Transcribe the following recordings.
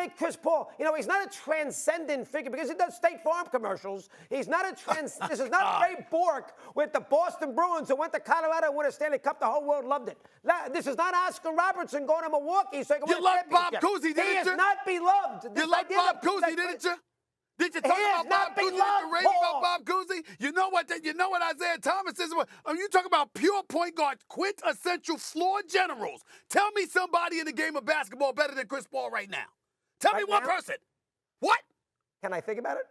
make Chris Paul, he's not a transcendent figure because he does State Farm commercials. He's not this is not Ray Bork with the Boston Bruins who went to Colorado and won a Stanley Cup. The whole world loved it. This is not Oscar Robertson going to Milwaukee so he can win a championship. You loved Bob Cousy, didn't you? He is not beloved. You loved Bob Cousy, didn't you? Did you talk about Bob Cousy? Did you rave about Bob Cousy? You know what Isaiah Thomas is? Are you talking about pure point guard, quintessential floor generals? Tell me somebody in the game of basketball better than Chris Paul right now. Tell me one person. What? Can I think about it?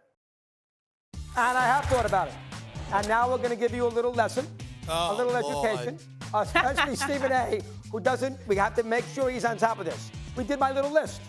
And I have thought about it. And now we're going to give you a little lesson, a little education, especially Stephen A., who doesn't. We have to make sure he's on top of this. We did my little list.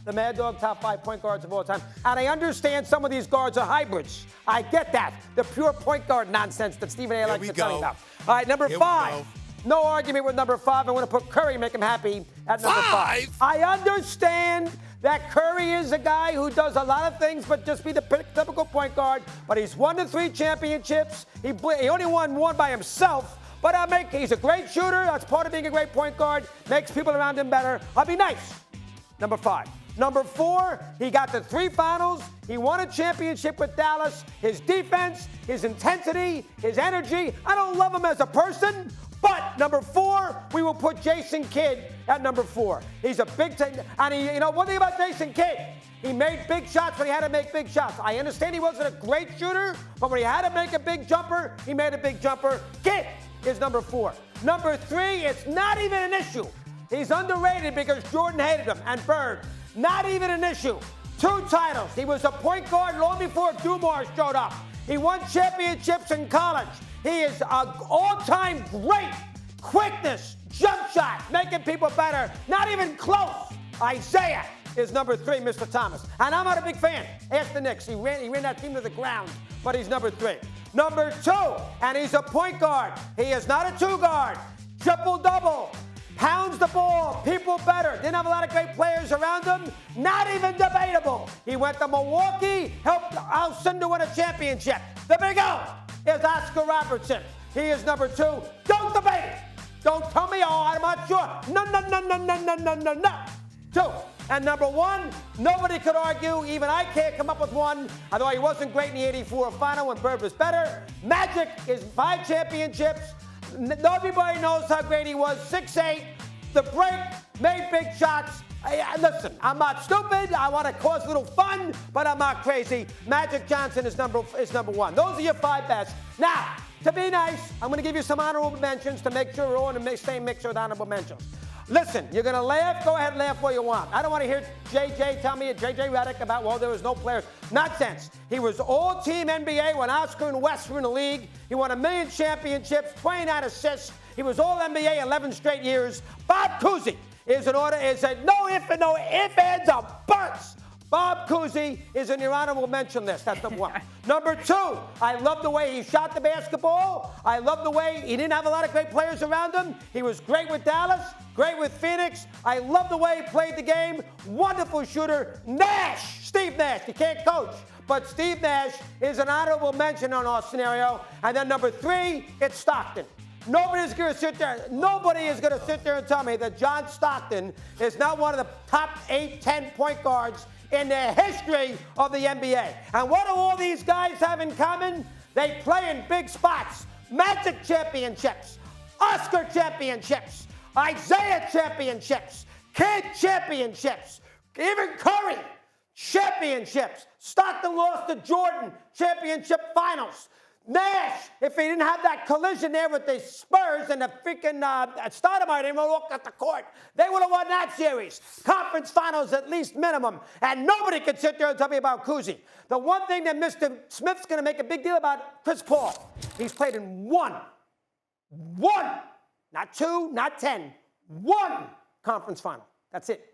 The Mad Dog top 5 point guards of all time. And I understand some of these guards are hybrids. I get that. The pure point guard nonsense that Stephen A. likes to tell you about. All right, number 5. No argument with number 5. I want to put Curry, make him happy at number 5. I understand that Curry is a guy who does a lot of things but just be the typical point guard. But he's won the 3 championships. He only won 1 by himself. But he's a great shooter. That's part of being a great point guard. Makes people around him better. I'll be nice. Number 5. Number 4, he got to 3 finals. He won a championship with Dallas. His defense, his intensity, his energy. I don't love him as a person, but number 4, we will put Jason Kidd at number 4. He's a big thing. And one thing about Jason Kidd, he made big shots when he had to make big shots. I understand he wasn't a great shooter, but when he had to make a big jumper, he made a big jumper. Kidd is number 4. Number 3, it's not even an issue. He's underrated because Jordan hated him and Bird. Not even an issue. 2 titles. He was a point guard long before Dumars showed up. He won championships in college. He is an all-time great quickness, jump shot, making people better. Not even close. Isaiah is number 3, Mr. Thomas. And I'm not a big fan. Ask the Knicks. He ran that team to the ground, but he's number 3. Number 2, and he's a point guard. He is not a 2 guard. Triple-double. Pounds the ball, people better. Didn't have a lot of great players around him. Not even debatable. He went to Milwaukee, helped Al Cinder win a championship. The big O is Oscar Robertson. He is number 2. Don't debate it. Don't tell me, I'm not sure. No. 2. And number 1, nobody could argue. Even I can't come up with one. Although he wasn't great in the '84 final when Bird was better. Magic is 5 championships. Everybody knows how great he was. 6'8", the break, made big shots. Listen, I'm not stupid. I want to cause a little fun, but I'm not crazy. Magic Johnson is number 1. Those are your 5 best. Now, to be nice, I'm going to give you some honorable mentions to make sure we're all in the same mix with honorable mentions. Listen, you're going to laugh? Go ahead and laugh all you want. I don't want to hear JJ tell me, JJ Redick, about, there was no players. Nonsense. He was all-team NBA when Oscar and Wes were in the league. He won 1 million championships, 29 assists. He was all-NBA 11 straight years. Bob Cousy is a no ifs, ands, or buts. Bob Cousy is in your honorable mention list. That's number 1. Number 2, I love the way he shot the basketball. I love the way he didn't have a lot of great players around him. He was great with Dallas, great with Phoenix. I love the way he played the game. Wonderful shooter. Nash, Steve Nash. You can't coach, but Steve Nash is an honorable mention on our scenario. And then number 3, it's Stockton. Nobody is going to sit there and tell me that John Stockton is not one of the top 8, 10 point guards in the history of the NBA. And what do all these guys have in common? They play in big spots. Magic championships, Oscar championships, Isaiah championships, Kidd championships, even Curry championships. Stockton lost to Jordan championship finals. Nash, if he didn't have that collision there with the Spurs and the freaking Stoudemire didn't walk at the court, they would have won that series. Conference finals at least minimum. And nobody could sit there and tell me about Cousy. The one thing that Mr. Smith's going to make a big deal about, Chris Paul. He's played in one, not 2, not 10, 1 conference final. That's it.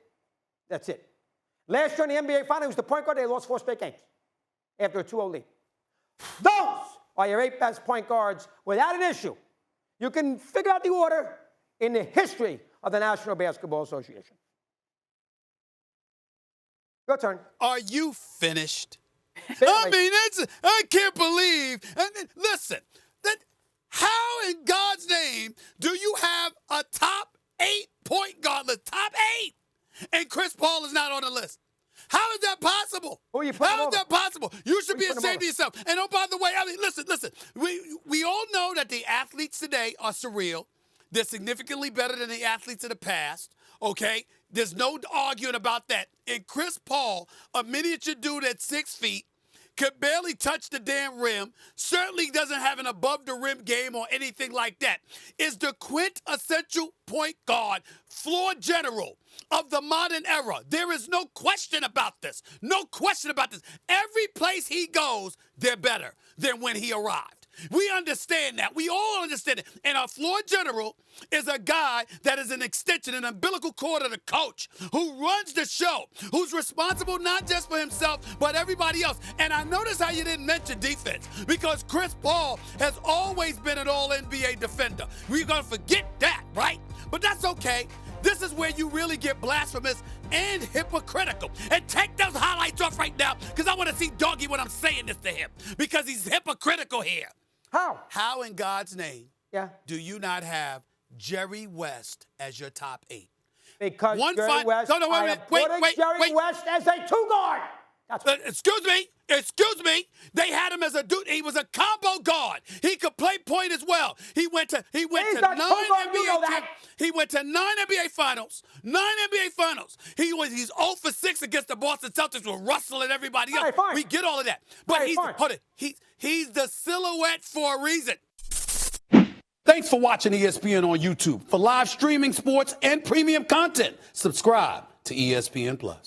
Last year in the NBA final, he was the point guard. They lost 4 straight games after a 2-0 lead. Those are your 8 best point guards without an issue. You can figure out the order in the history of the National Basketball Association. Your turn. Are you finished? I mean, I can't believe. Listen, how in God's name do you have a top 8 point guard list? Top 8! And Chris Paul is not on the list. How is that possible? Who are you putting How is over? that possible? You should Who be you putting ashamed of over? yourself. And oh, by the way, I mean, listen. We all know that the athletes today are surreal. They're significantly better than the athletes of the past, okay? There's no arguing about that. And Chris Paul, a miniature dude at 6 feet, could barely touch the damn rim, certainly doesn't have an above-the-rim game or anything like that, is the quintessential point guard, floor general of the modern era. There is no question about this. No question about this. Every place he goes, they're better than when he arrived. We understand that. We all understand it. And our floor general is a guy that is an extension, an umbilical cord of the coach, who runs the show, who's responsible not just for himself, but everybody else. And I notice how you didn't mention defense, because Chris Paul has always been an all-NBA defender. We're going to forget that, right? But that's okay. This is where you really get blasphemous and hypocritical. And take those highlights off right now, because I want to see Doggy when I'm saying this to him, because he's hypocritical here. How? How in God's name do you not have Jerry West as your top 8? Because One Jerry fight. West, No, I am putting Jerry West as a two-guard. Excuse me. They had him as a dude. He was a combo guard. He could play point as well. He went to 9 NBA. He went to 9 NBA finals. 9 NBA finals. He's 0 for 6 against the Boston Celtics with Russell and everybody else. Fine. We get all of that. But he's the silhouette for a reason. Thanks for watching ESPN on YouTube. For live streaming sports and premium content, subscribe to ESPN Plus.